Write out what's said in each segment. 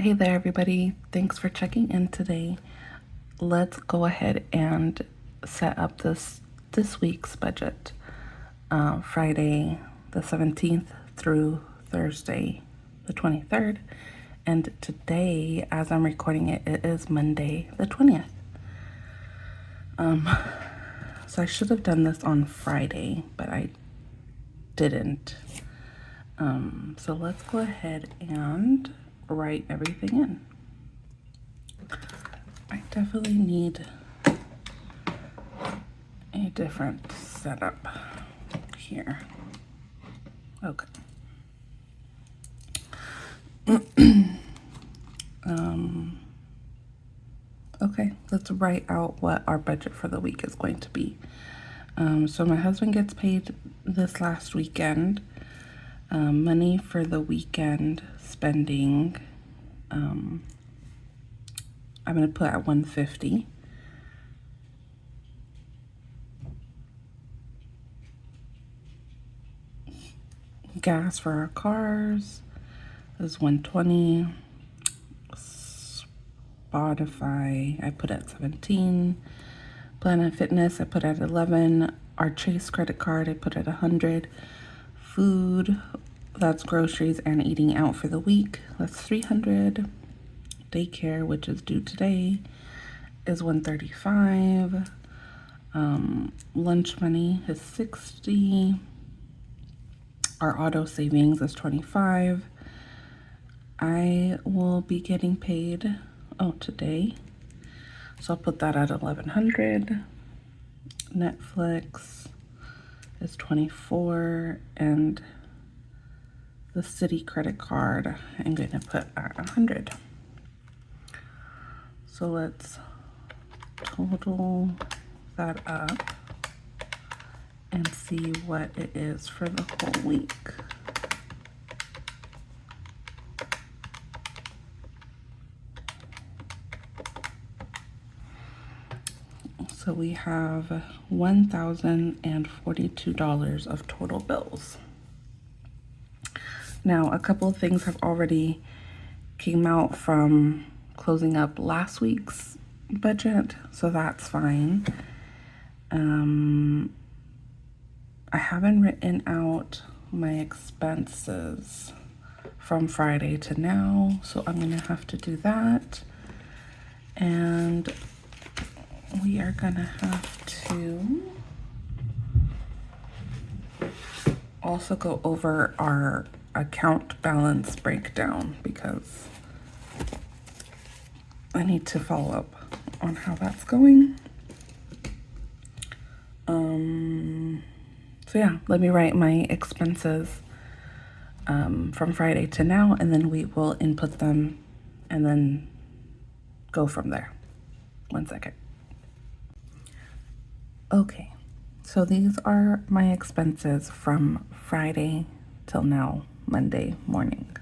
Hey there, everybody. Thanks for checking in today. Let's go ahead and set up this week's budget. Friday the 17th through Thursday the 23rd. And today, as I'm recording it, it is Monday the 20th. So I should have done this on Friday, but I didn't. So let's go ahead and write everything in. I definitely need a different setup here. Okay. Okay, let's write out what our budget for the week is going to be. So my husband gets paid this last weekend. Money for the weekend spending, I'm going to put at $150. Gas for our cars is $120. Spotify, I put at 17. Planet Fitness, I put at 11. Our Chase credit card, I put at 100. Food, that's groceries and eating out for the week, that's 300. Daycare, which is due today, is 135. Lunch money is 60. Our auto savings is 25. I will be getting paid today, so I'll put that at 1100. Netflix is 24, and the city credit card I'm going to put at 100. So let's total that up and see what it is for the whole week. So we have $1,042 of total bills. Now, a couple of things have already came out from closing up last week's budget, so that's fine. I haven't written out my expenses from Friday to now, so I'm gonna have to do that. And we are gonna have to also go over our account balance breakdown because I need to follow up on how that's going. So yeah, let me write my expenses from Friday to now, and then we will input them and then go from there. 1 second. Okay, so these are my expenses from Friday till now, Monday morning.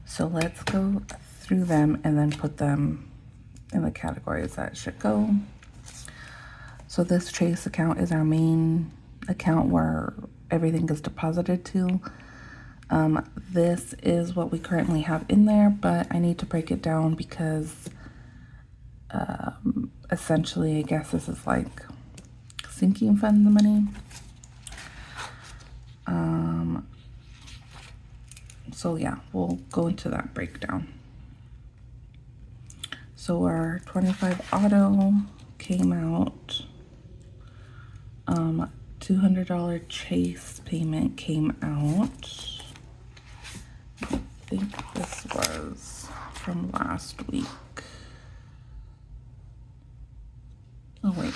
So let's go through them and then put them in the categories that should go. So this Chase account is our main account where everything is deposited to. This is what we currently have in there, but I need to break it down because essentially I guess this is like sinking fund the money. So yeah, we'll go into that breakdown. So our 25 auto came out. $200 Chase payment came out. I think this was from last week. Oh wait.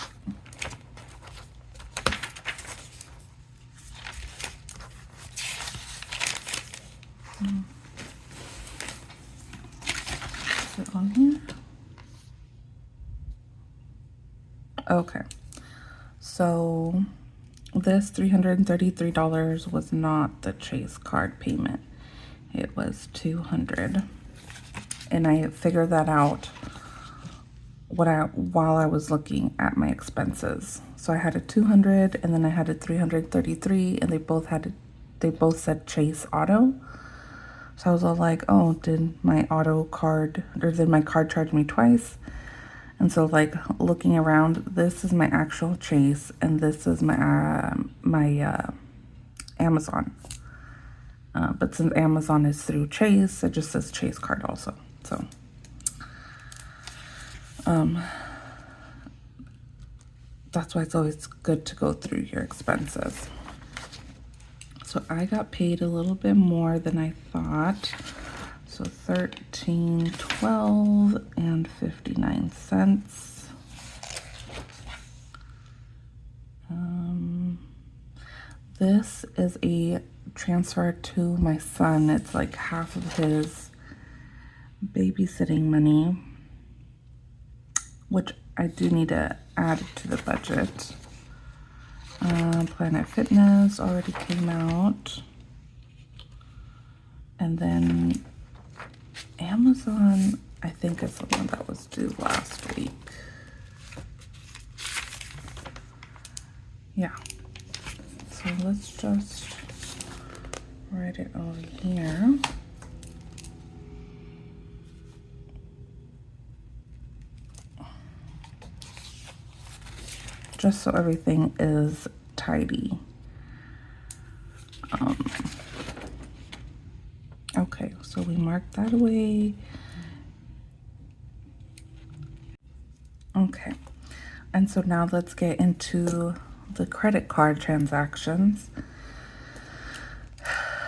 Is it on here? Okay. So this $333 was not the Chase card payment. It was $200. And I figured that out while I was looking at my expenses. So I had a $200 and then I had a $333, and they both said Chase Auto. So I was all like, oh, did my card charge me twice? And so like looking around, this is my actual Chase and this is my Amazon. But since Amazon is through Chase, it just says Chase card also. So that's why it's always good to go through your expenses. So I got paid a little bit more than I thought. So $13.12 and 59 cents. This is a transfer to my son. It's like half of his babysitting money, which I do need to add to the budget. Planet Fitness already came out. And then Amazon, I think, is the one that was due last week. Yeah. So let's just write it over here. Just so everything is tidy. Okay, so we marked that away. Okay, and so now let's get into the credit card transactions.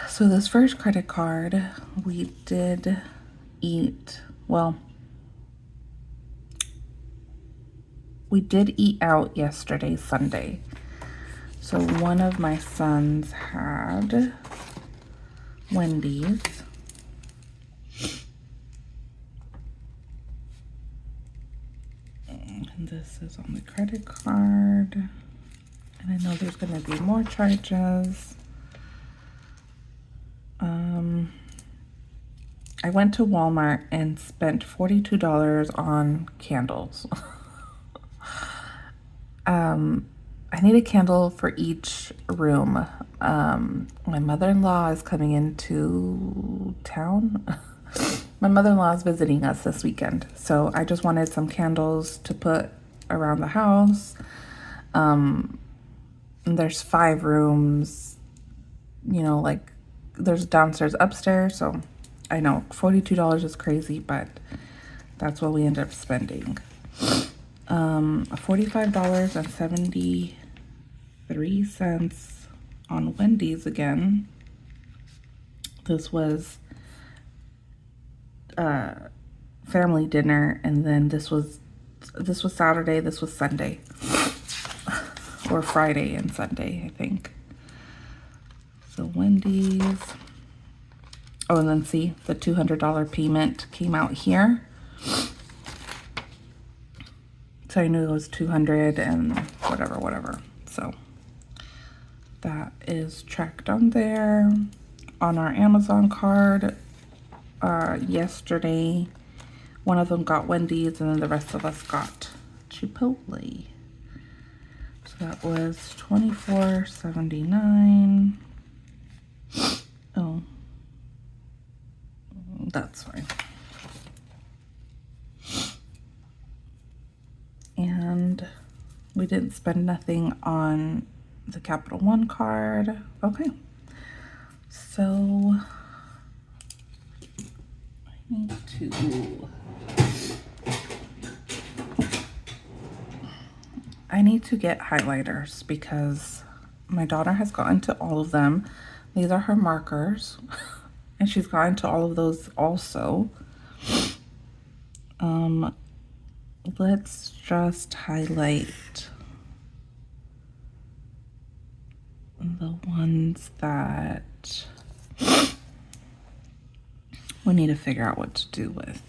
So this first credit card, we did eat, well, we did eat out yesterday, Sunday. So one of my sons had Wendy's. And this is on the credit card. And I know there's going to be more charges. I went to Walmart and spent $42 on candles. I need a candle for each room. My mother-in-law is coming into town. My mother-in-law is visiting us this weekend. So I just wanted some candles to put around the house. And there's 5 rooms, you know, like there's downstairs, upstairs. So I know $42 is crazy, but that's what we end up spending. $45.73 on Wendy's again. This was family dinner, and then this was Saturday, this was Sunday, or Friday and Sunday, I think. So Wendy's. Oh, and then see, the $200 payment came out here. So I knew it was 200 and whatever. So that is tracked on there. On our Amazon card, yesterday, one of them got Wendy's and then the rest of us got Chipotle. So that was $24.79. Oh, that's fine. And we didn't spend nothing on the Capital One card. Okay. So I need to get highlighters because my daughter has gotten to all of them. These are her markers. And she's gotten to all of those also. Let's just highlight the ones that we need to figure out what to do with.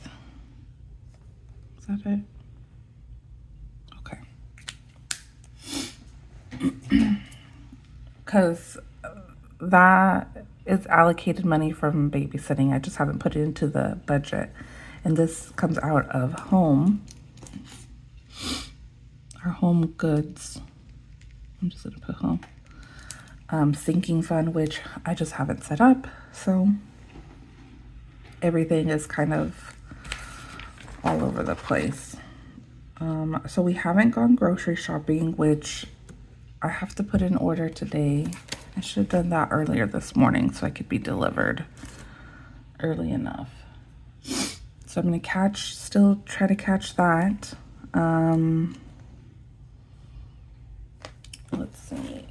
Is that it? Okay. Because that is allocated money from babysitting. I just haven't put it into the budget. And this comes out of home. Our home goods. I'm just going to put home. Sinking fund, which I just haven't set up. So everything is kind of all over the place. So we haven't gone grocery shopping, which I have to put in order today. I should have done that earlier this morning so I could be delivered early enough. So I'm gonna still try to catch that. Let's see.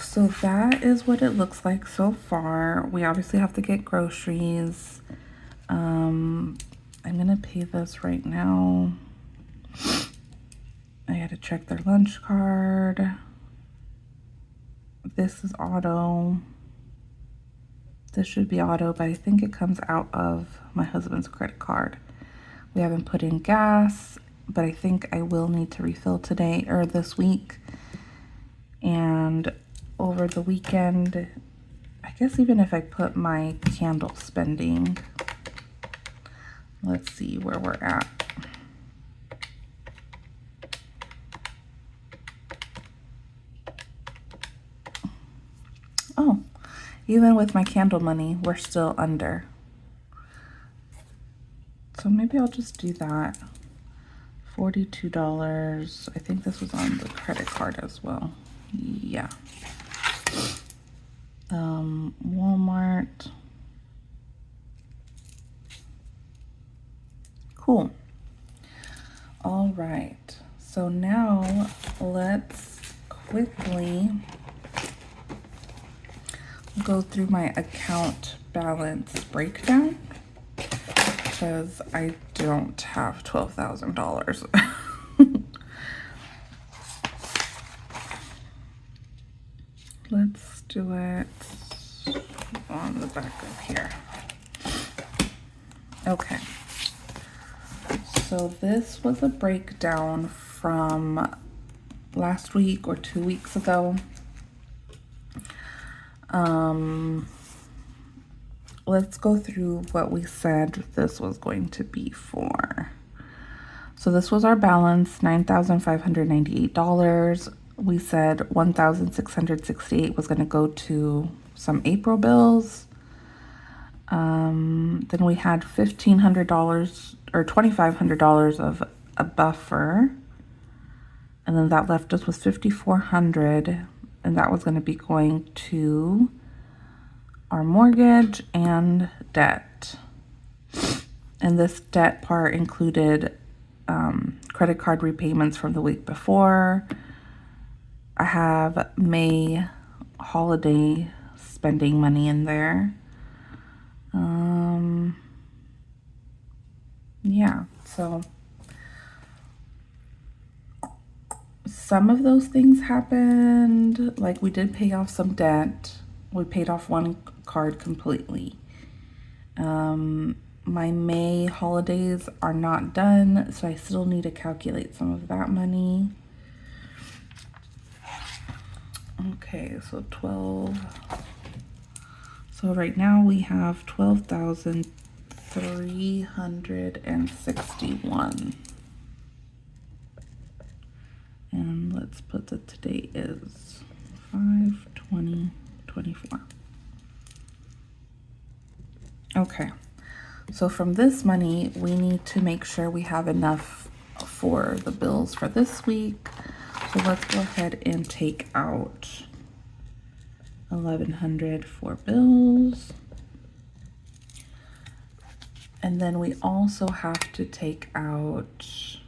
So that is what it looks like so far. We obviously have to get groceries. I'm gonna pay this right now. I had to check their lunch card. This is auto. This should be auto, but I think it comes out of my husband's credit card. We haven't put in gas, but I think I will need to refill today or this week. And over the weekend, I guess even if I put my candle spending, let's see where we're at. Oh, even with my candle money, we're still under. So maybe I'll just do that. $42. I think this was on the credit card as well. Yeah. Walmart. Cool. All right. So now let's quickly go through my account balance breakdown because I don't have $12,000. Let's do it on the back of here. Okay. So this was a breakdown from last week or 2 weeks ago. Let's go through what we said this was going to be for. So this was our balance, $9,598. We said $1,668 was going to go to some April bills. Then we had $1,500 or $2,500 of a buffer. And then that left us with $5,400, and that was going to be going to our mortgage and debt. And this debt part included credit card repayments from the week before. I have May holiday spending money in there. Yeah, so some of those things happened. Like we did pay off some debt. We paid off one card completely. My May holidays are not done, so I still need to calculate some of that money. Okay, so 12. So right now we have 12,361. And let's put that today is 5/20/24. Okay, so from this money, we need to make sure we have enough for the bills for this week. So let's go ahead and take out $1,100 for bills. And then we also have to take out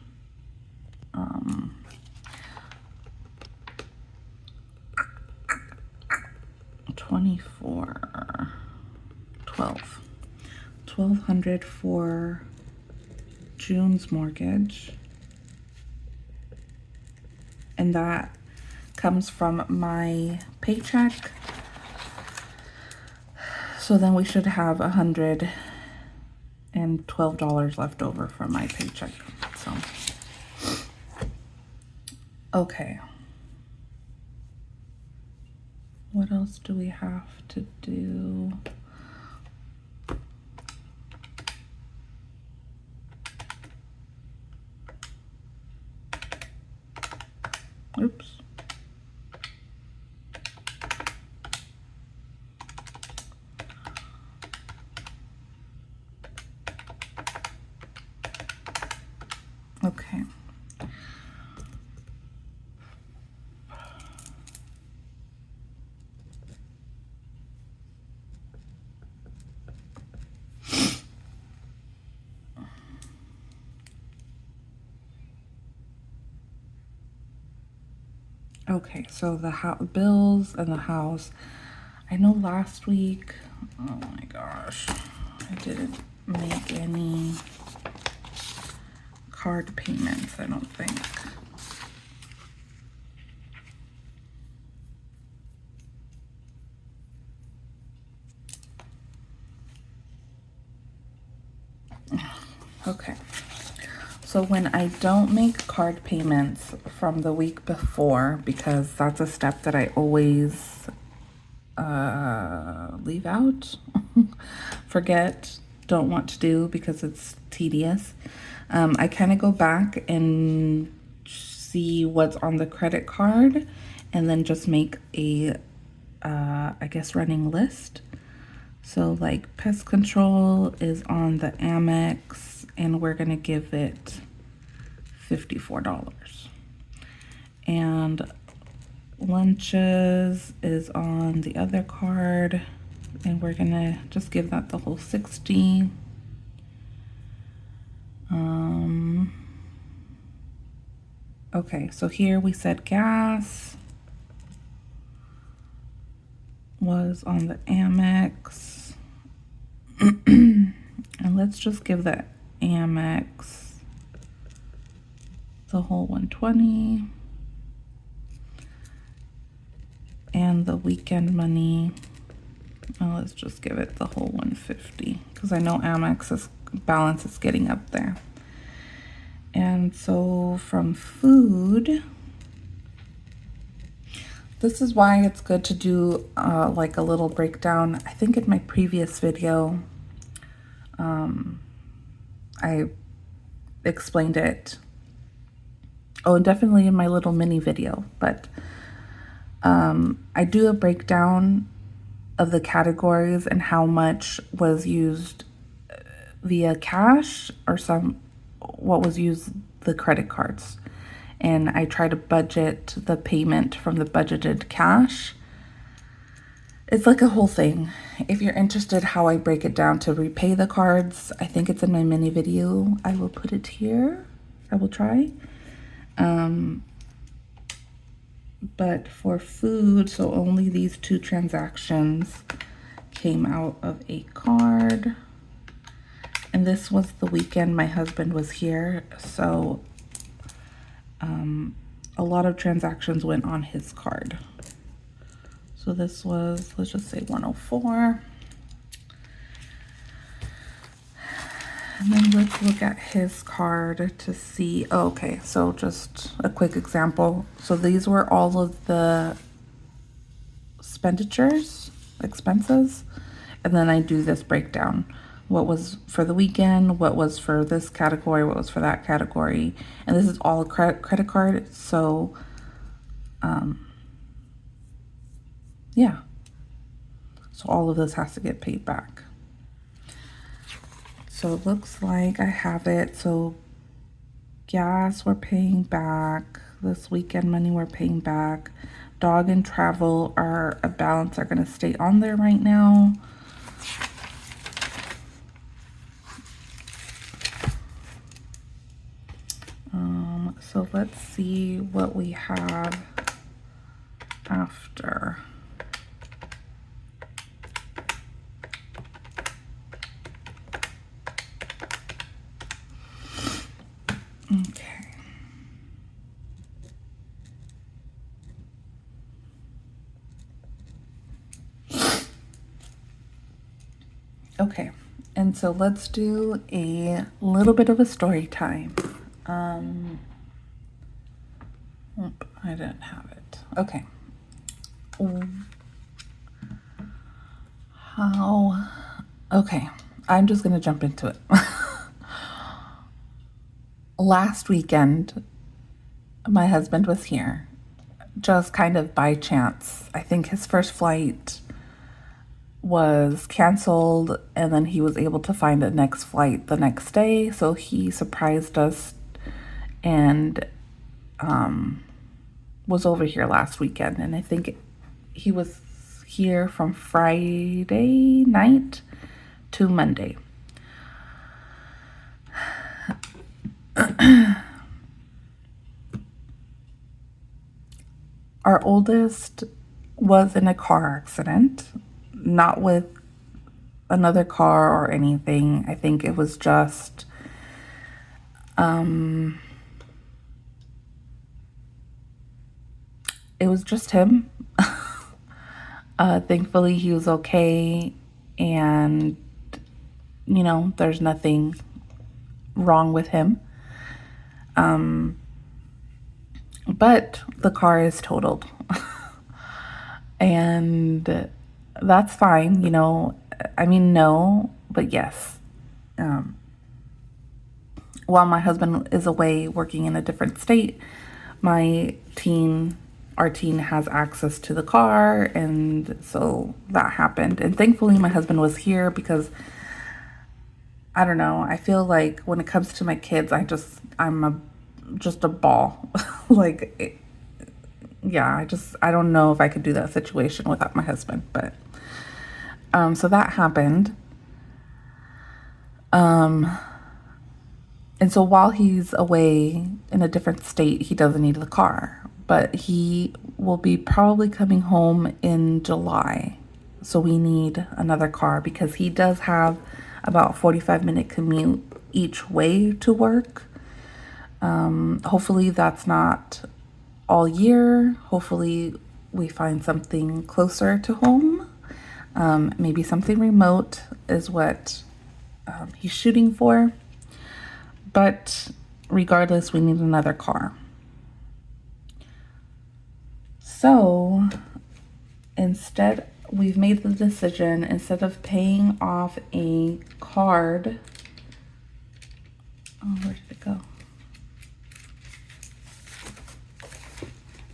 $1,200 for June's mortgage. And that comes from my paycheck. So then we should have $112 left over from my paycheck. So, okay. What else do we have to do? Oops. Okay. Okay, so the bills and the house. I know last week, oh my gosh, I didn't make any card payments, I don't think. Okay. So when I don't make card payments from the week before, because that's a step that I always leave out, forget, don't want to do because it's tedious, I kind of go back and see what's on the credit card and then just make a, I guess, running list. So like pest control is on the Amex and we're gonna give it $54. And lunches is on the other card and we're gonna just give that the whole 60. Okay, so here we said gas was on the Amex. And let's just give the Amex the whole 120. And the weekend money, well, let's just give it the whole 150 because I know Amex's balance is getting up there. And so from food, this is why it's good to do like a little breakdown. I think in my previous video, I explained it. Oh, and definitely in my little mini video, but I do a breakdown of the categories and how much was used via cash or what was used the credit cards. And I try to budget the payment from the budgeted cash. It's like a whole thing. If you're interested how I break it down to repay the cards, I think it's in my mini video. I will put it here. I will try. But for food, so only these 2 transactions came out of a card. And this was the weekend my husband was here, so a lot of transactions went on his card. So this was, let's just say 104. And then let's look at his card to see, oh, okay, so just a quick example. So these were all of the expenses, and then I do this breakdown. What was for the weekend, what was for this category, what was for that category. And this is all a credit card, so yeah. So all of this has to get paid back. So it looks like I have it. So gas we're paying back. This weekend money we're paying back. Dog and travel are a balance are going to stay on there right now. So let's see what we have after. Okay. Okay, and so let's do a little bit of a story time. I didn't have it. Okay. Okay, I'm just gonna jump into it. Last weekend, my husband was here just kind of by chance. I think his first flight was canceled, and then he was able to find a next flight the next day. So he surprised us and was over here last weekend. And I think he was here from Friday night to Monday. Our oldest was in a car accident, not with another car or anything. I think it was just him. Thankfully he was okay, and there's nothing wrong with him. But the car is totaled. And that's fine, I mean, no, but yes. While my husband is away working in a different state, our teen has access to the car, and so that happened. And thankfully my husband was here, because I don't know, I feel like when it comes to my kids, I'm just a ball. Like, yeah, I don't know if I could do that situation without my husband. But so that happened. And so while he's away in a different state, he doesn't need the car, but he will be probably coming home in July. So we need another car, because he does have about a 45-minute commute each way to work. Hopefully that's not all year. Hopefully we find something closer to home. Maybe something remote is what he's shooting for. But regardless, we need another car. So we've made the decision, instead of paying off a card, where did it go?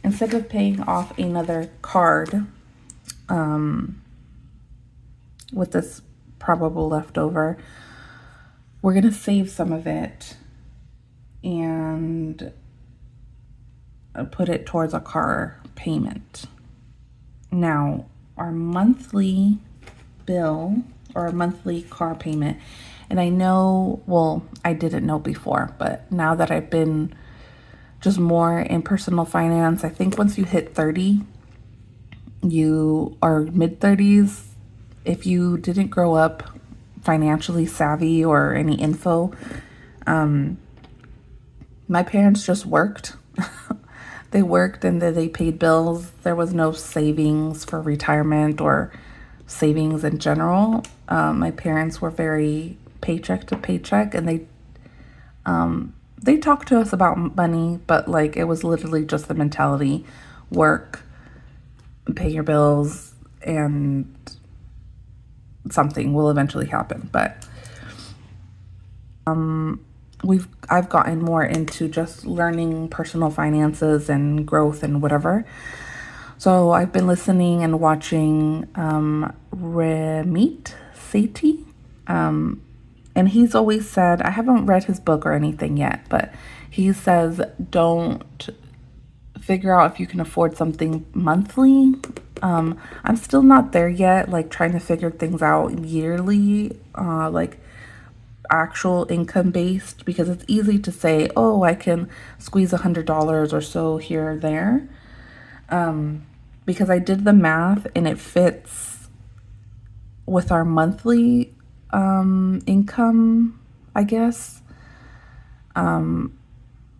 Instead of paying off another card with this probable leftover, we're going to save some of it and put it towards a car payment. Now, our monthly bill, or a monthly car payment, and I know, well, I didn't know before, but now that I've been just more in personal finance, I think once you hit 30, you are mid-30s, if you didn't grow up financially savvy or any info, my parents just worked. They worked and then they paid bills. There was no savings for retirement or savings in general. My parents were very paycheck to paycheck, and they talked to us about money, but like it was literally just the mentality: work, pay your bills, and something will eventually happen. But I've gotten more into just learning personal finances and growth and whatever. So I've been listening and watching Ramit Sethi. And he's always said, I haven't read his book or anything yet, but he says, don't figure out if you can afford something monthly. I'm still not there yet, like trying to figure things out yearly, like actual income based, because it's easy to say, oh, I can squeeze $100 or so here or there. Because I did the math and it fits with our monthly income, I guess.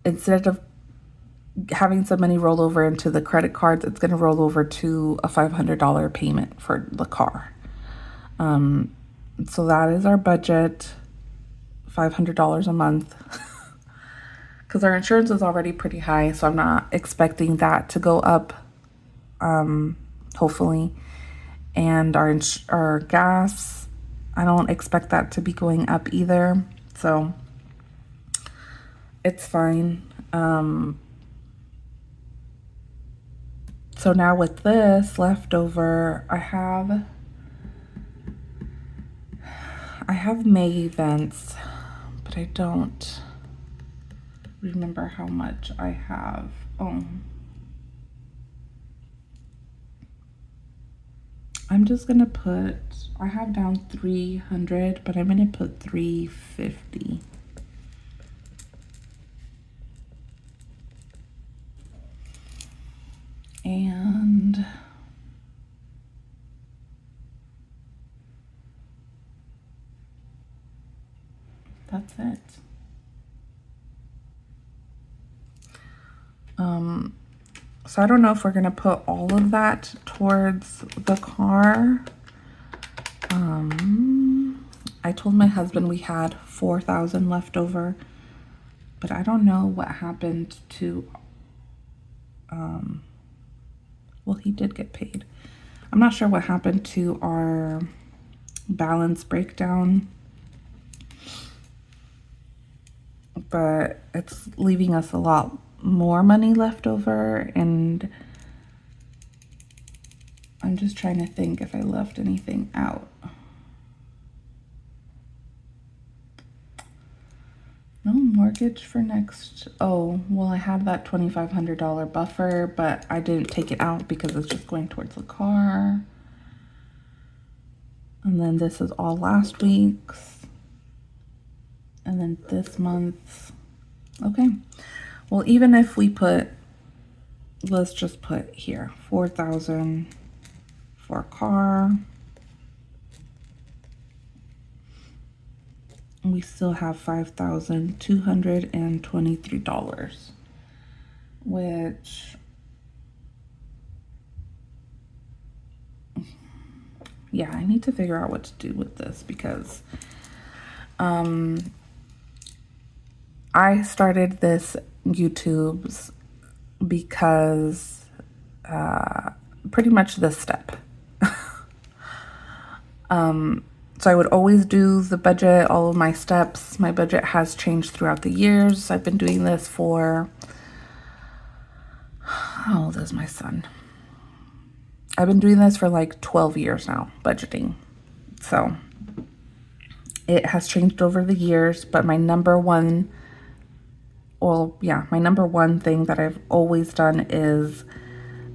Instead of having some money roll over into the credit cards, it's going to roll over to a $500 payment for the car. So that is our budget, $500 a month. Because our insurance is already pretty high, so I'm not expecting that to go up, hopefully. And our gas, I don't expect that to be going up either, so it's fine. So now with this leftover, I have May events, but I don't remember how much I have. Oh, I'm just gonna put, I have down 300, but I'm gonna put 350. And that's it. So I don't know if we're gonna put all of that towards the car. I told my husband we had 4,000 left over, but I don't know what happened to, well, he did get paid. I'm not sure what happened to our balance breakdown, but it's leaving us a lot more money left over, and I'm just trying to think if I left anything out. No mortgage for next, oh, well, I have that $2,500 buffer, but I didn't take it out because it's just going towards the car. And then this is all last week's. And then this month's. Okay. Well, even if we put, let's just put here, 4,000 for a car. We still have $5,223, which, yeah, I need to figure out what to do with this because I started this YouTube's because pretty much this step. So I would always do the budget, all of my steps. My budget has changed throughout the years. I've been doing this for, how old is my son? I've been doing this for like 12 years now, budgeting. So it has changed over the years, but my number one, well, yeah, my number one thing that I've always done is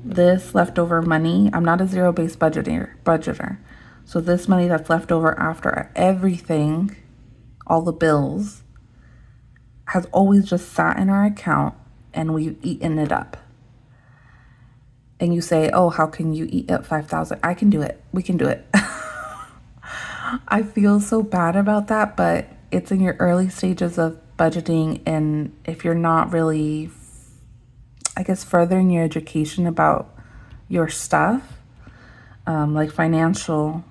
this leftover money. I'm not a zero-based budgeter. So this money that's left over after everything, all the bills, has always just sat in our account and we've eaten it up. And you say, oh, how can you eat up 5,000? I can do it. We can do it. I feel so bad about that, but it's in your early stages of budgeting. And if you're not really, I guess, furthering your education about your stuff, like financial,